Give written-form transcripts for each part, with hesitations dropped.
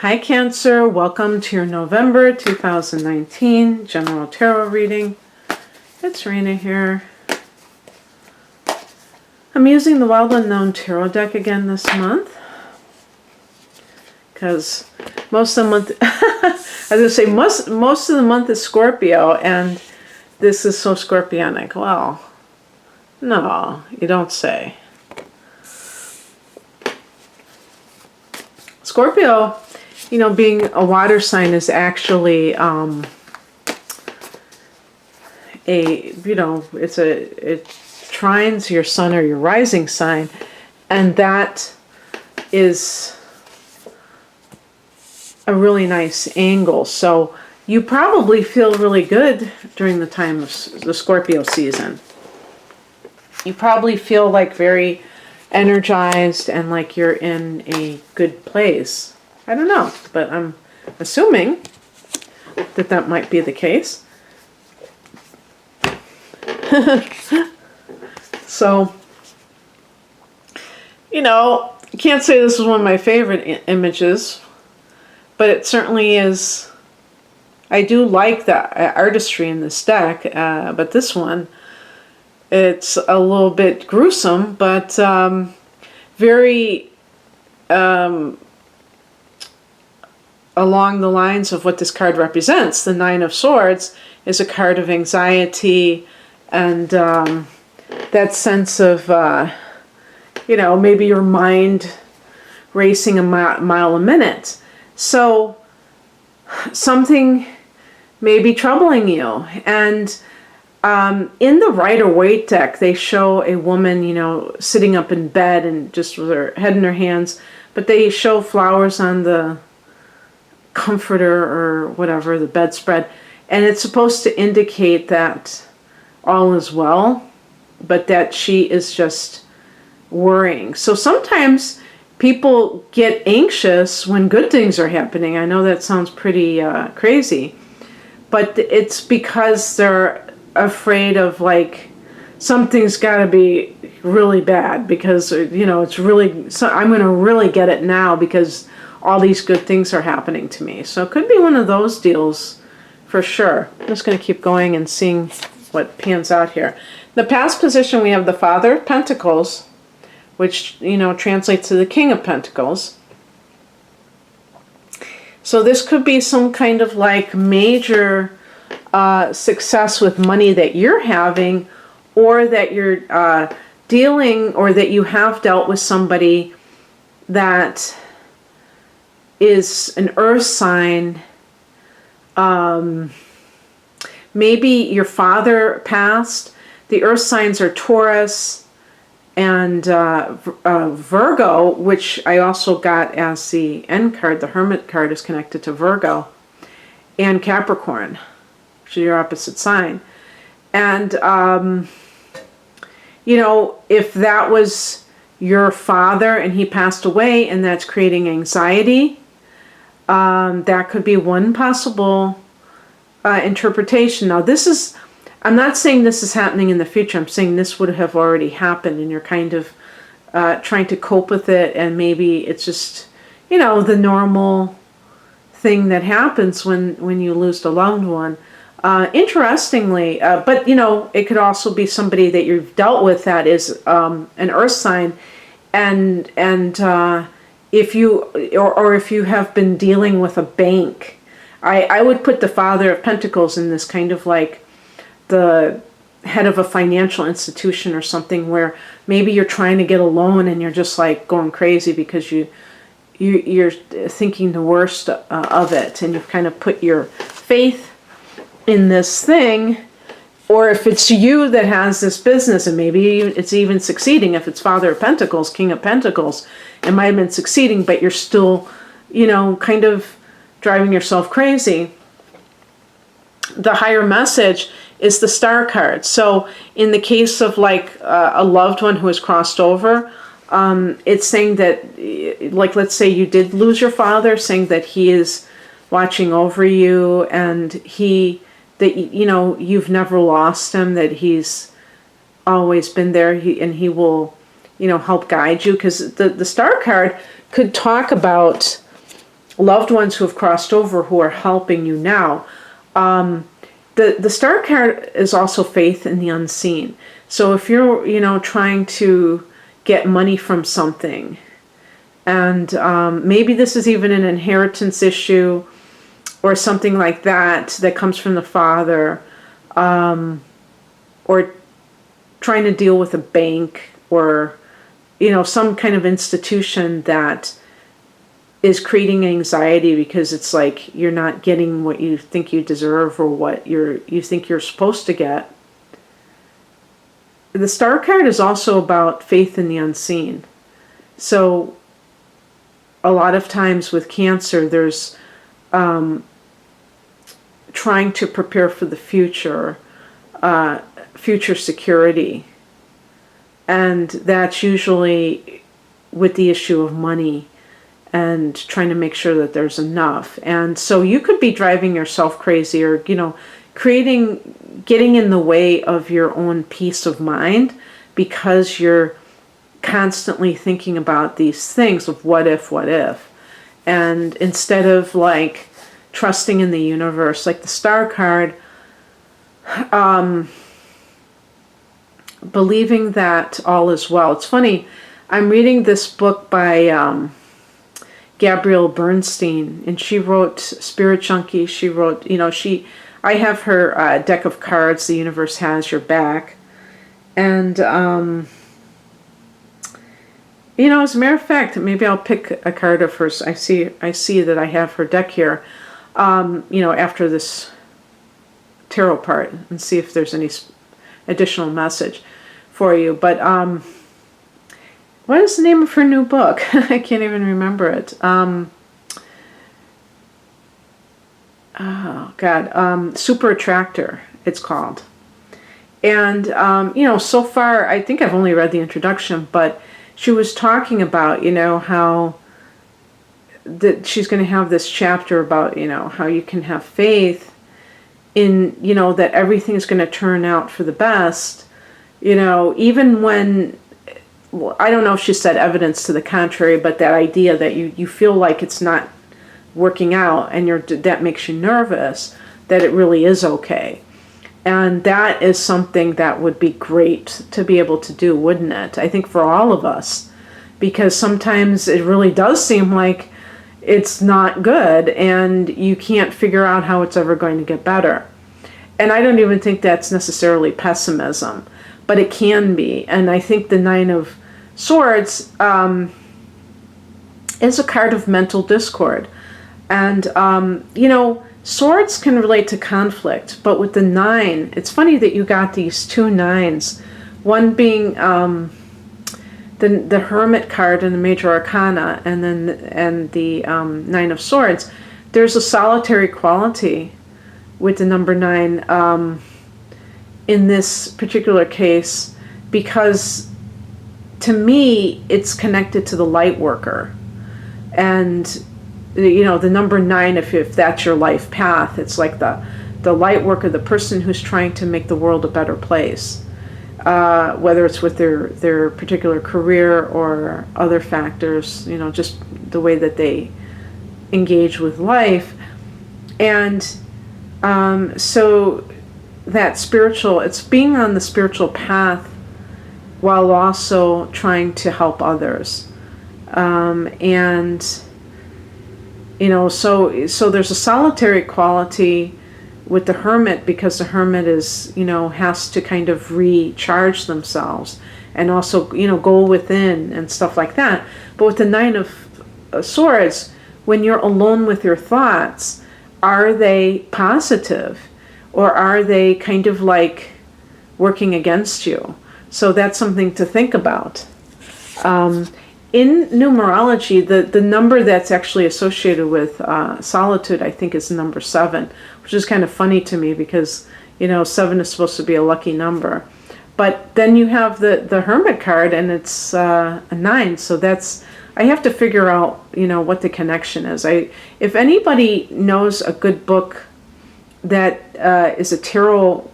Hi Cancer, welcome to your November 2019 General Tarot reading. It's Rena here. I'm using the Wild Unknown Tarot deck again this month because most of the month, I was going to say most of the month is Scorpio and this is so Scorpionic. Well, no, you don't say. Scorpio, you know, being a water sign is actually it trines your sun or your rising sign, and that is a really nice angle. So you probably feel really good during the time of the Scorpio season. You probably feel like very energized and like you're in a good place. I don't know, but I'm assuming that that might be the case. So, you know, I can't say this is one of my favorite images, but it certainly is. I do like the artistry in this deck, but this one, it's a little bit gruesome, but very along the lines of what this card represents. The Nine of Swords is a card of anxiety and that sense of, you know, maybe your mind racing a mile a minute. So something may be troubling you. And in the Rider-Waite deck, they show a woman, you know, sitting up in bed and just with her head in her hands, but they show flowers on the comforter or whatever, the bedspread, and it's supposed to indicate that all is well, but that she is just worrying. So sometimes people get anxious when good things are happening. I know that sounds pretty crazy, but it's because they're afraid of, like, something's got to be really bad because, you know, it's really, so I'm going to really get it now because all these good things are happening to me. So it could be one of those deals for sure. I'm just going to keep going and seeing what pans out here. The past position, we have the Father of Pentacles, which, you know, translates to the King of Pentacles. So this could be some kind of like major success with money that you're having, or that you're dealing, or that you have dealt with somebody that is an earth sign. Maybe your father passed. The earth signs are Taurus and Virgo, which I also got as the end card. The Hermit card is connected to Virgo, and Capricorn, which is your opposite sign. And, you know, if that was your father and he passed away and that's creating anxiety, that could be one possible interpretation. Now, this is, I'm not saying this is happening in the future. I'm saying this would have already happened and you're kind of trying to cope with it, and maybe it's just, you know, the normal thing that happens when you lose a loved one. Interestingly, but, you know, it could also be somebody that you've dealt with that is an earth sign, and if you, or if you have been dealing with a bank, I would put the Father of Pentacles in this kind of like the head of a financial institution or something, where maybe you're trying to get a loan and you're just like going crazy because you're thinking the worst of it, and you've kind of put your faith in this thing. Or if it's you that has this business and maybe it's even succeeding, if it's Father of Pentacles, King of Pentacles, it might have been succeeding, but you're still, you know, kind of driving yourself crazy. The higher message is the Star card. So in the case of like a loved one who has crossed over, it's saying that, like, let's say you did lose your father, saying that he is watching over you, and that, you know, you've never lost him, that he's always been there, and he will, you know, help guide you. Because the Star card could talk about loved ones who have crossed over who are helping you now. The star card is also faith in the unseen. So if you're, trying to get money from something, and maybe this is even an inheritance issue or something like that comes from the father, or trying to deal with a bank or, some kind of institution that is creating anxiety because it's like you're not getting what you think you deserve or what you think you're supposed to get. The star card is also about faith in the unseen. So a lot of times with Cancer, there's trying to prepare for the future, future security. And that's usually with the issue of money and trying to make sure that there's enough. And so you could be driving yourself crazy or, getting in the way of your own peace of mind because you're constantly thinking about these things of what if. And instead of trusting in the universe, like the star card, believing that all is well. It's funny, I'm reading this book by Gabrielle Bernstein, and she wrote Spirit Junkie. She wrote, I have her deck of cards, The Universe Has Your Back. And, as a matter of fact, maybe I'll pick a card of hers. I see that I have her deck here, after this tarot part, and see if there's any additional message for you. But what is the name of her new book? I can't even remember it. Super Attractor, it's called. And, so far, I think I've only read the introduction, but she was talking about, how that she's going to have this chapter about, how you can have faith in, that everything's going to turn out for the best, even when, well, I don't know if she said evidence to the contrary, but that idea that you feel like it's not working out and that makes you nervous, that it really is okay. And that is something that would be great to be able to do, wouldn't it? I think for all of us, because sometimes it really does seem like it's not good and you can't figure out how it's ever going to get better. And I don't even think that's necessarily pessimism, but it can be. And I think the Nine of Swords is a card of mental discord. And, swords can relate to conflict, but with the 9, it's funny that you got these 2 9s. One being the Hermit card in the Major Arcana, and the 9 of Swords. There's a solitary quality with the number 9 in this particular case, because to me it's connected to the light worker. And the number 9, if that's your life path, it's like the light worker, the person who's trying to make the world a better place, whether it's with their particular career or other factors, just the way that they engage with life. And so that spiritual, it's being on the spiritual path while also trying to help others. So there's a solitary quality with the Hermit, because the Hermit is, has to kind of recharge themselves and also, go within and stuff like that. But with the 9 of Swords, when you're alone with your thoughts, are they positive or are they kind of like working against you? So that's something to think about. In numerology, the number that's actually associated with solitude, I think, is number 7, which is kind of funny to me because, 7 is supposed to be a lucky number. But then you have the Hermit card, and it's a 9. So I have to figure out, what the connection is. If anybody knows a good book that is a tarot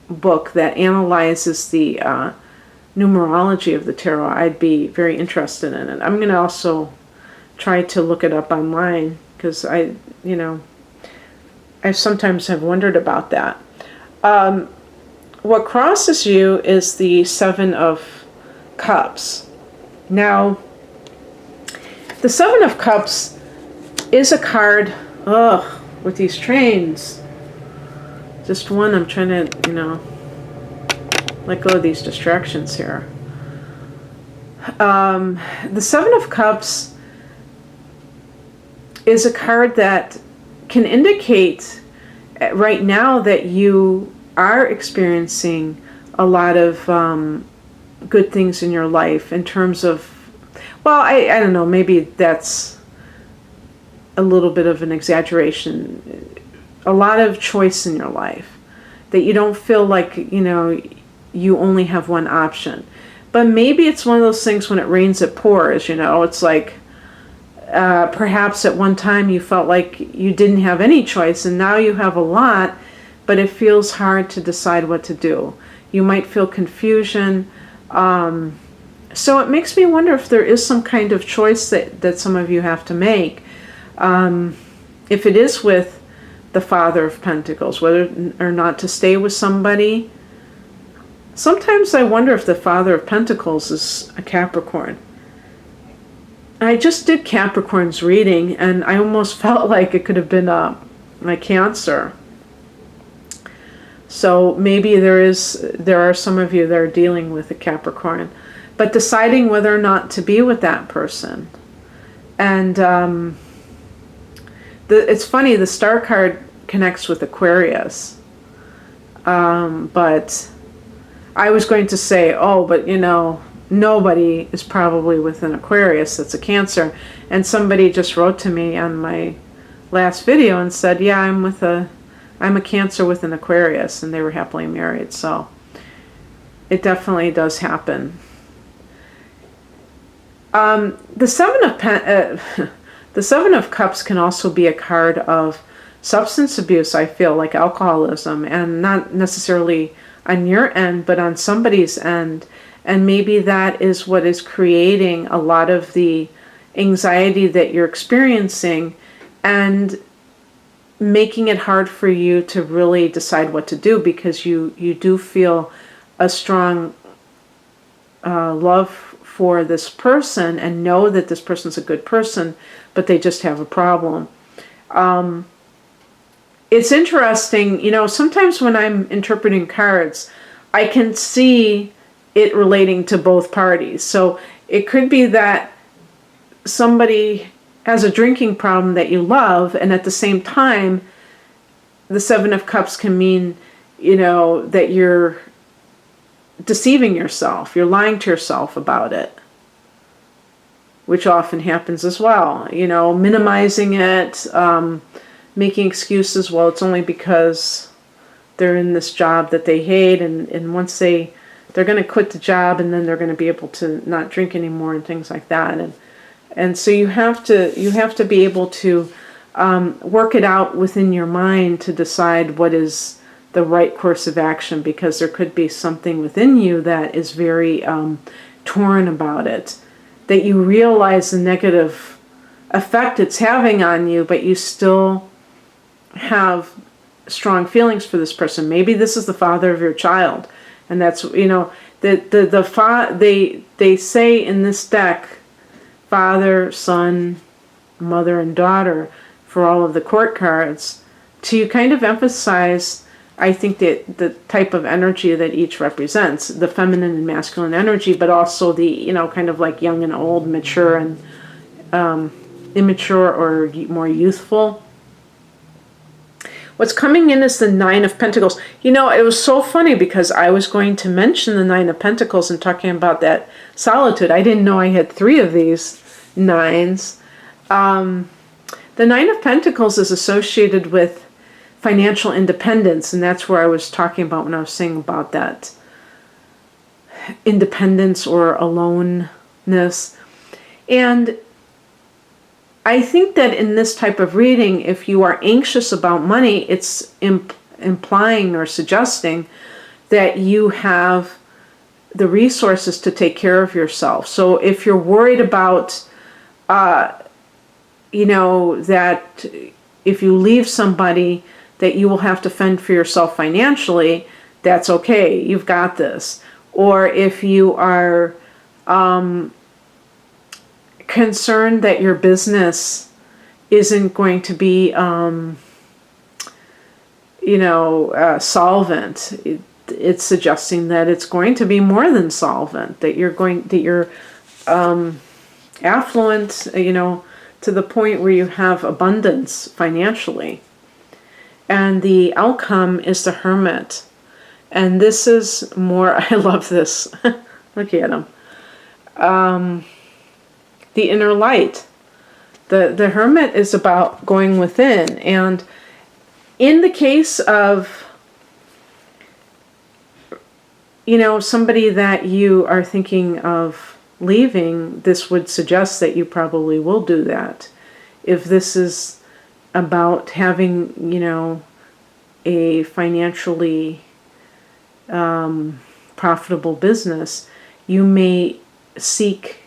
book that analyzes the numerology of the tarot, I'd be very interested in it. I'm going to also try to look it up online because I sometimes have wondered about that. What crosses you is the Seven of Cups. Now, the Seven of Cups is a card, with these trains. Just one, I'm trying to, let go of these distractions here. The Seven of Cups is a card that can indicate right now that you are experiencing a lot of good things in your life in terms of, well, I don't know, maybe that's a little bit of an exaggeration. A lot of choice in your life, that you don't feel like, you only have one option. But maybe it's one of those things when it rains, it pours, it's like, perhaps at one time you felt like you didn't have any choice, and now you have a lot, but it feels hard to decide what to do. You might feel confusion. So it makes me wonder if there is some kind of choice that some of you have to make. If it is with the Father of Pentacles, whether or not to stay with somebody. Sometimes I wonder if the Father of Pentacles is a Capricorn. I just did Capricorn's reading, and I almost felt like it could have been my Cancer. So maybe there are some of you that are dealing with a Capricorn, but deciding whether or not to be with that person. And it's funny, the Star card connects with Aquarius, but I was going to say, but nobody is probably with an Aquarius that's a Cancer. And somebody just wrote to me on my last video and said, yeah, I'm a Cancer with an Aquarius, and they were happily married. So it definitely does happen. The Seven of Cups can also be a card of substance abuse, I feel, like alcoholism, and not necessarily on your end, but on somebody's end. And maybe that is what is creating a lot of the anxiety that you're experiencing and making it hard for you to really decide what to do, because you do feel a strong love for this person and know that this person's a good person, but they just have a problem. It's interesting, sometimes when I'm interpreting cards, I can see it relating to both parties. So it could be that somebody has a drinking problem that you love, and at the same time, the Seven of Cups can mean, that you're deceiving yourself, you're lying to yourself about it, which often happens as well. Minimizing it, making excuses. Well, it's only because they're in this job that they hate, and once they're going to quit the job, and then they're going to be able to not drink anymore and things like that. And so you have to be able to work it out within your mind to decide what is the right course of action, because there could be something within you that is very torn about it, that you realize the negative effect it's having on you, but you still have strong feelings for this person. Maybe this is the father of your child, and that's they say in this deck, father, son, mother, and daughter for all of the court cards, to kind of emphasize, I think, that the type of energy that each represents, the feminine and masculine energy, but also the kind of like young and old, mature and immature or more youthful. What's coming in is the Nine of Pentacles. It was so funny because I was going to mention the Nine of Pentacles and talking about that solitude. I didn't know I had 3 of these nines. The Nine of Pentacles is associated with financial independence, and that's where I was talking about when I was saying about that independence or aloneness. And I think that in this type of reading, if you are anxious about money, it's implying or suggesting that you have the resources to take care of yourself. So if you're worried about, that if you leave somebody that you will have to fend for yourself financially, that's okay, you've got this. Or if you are concerned that your business isn't going to be, solvent, it's suggesting that it's going to be more than solvent, that you're affluent, to the point where you have abundance financially. And the outcome is the Hermit. And this is more, I love this. Look at him. The inner light. The Hermit is about going within. And in the case of, somebody that you are thinking of leaving, this would suggest that you probably will do that. If this is about having, a financially profitable business, you may seek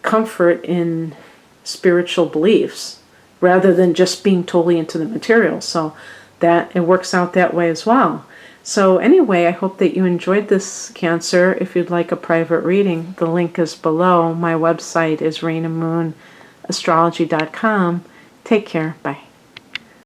comfort in spiritual beliefs rather than just being totally into the material. So that it works out that way as well. So anyway, I hope that you enjoyed this, Cancer. If you'd like a private reading, the link is below. My website is rainamoon.astrology.com. Take care. Bye.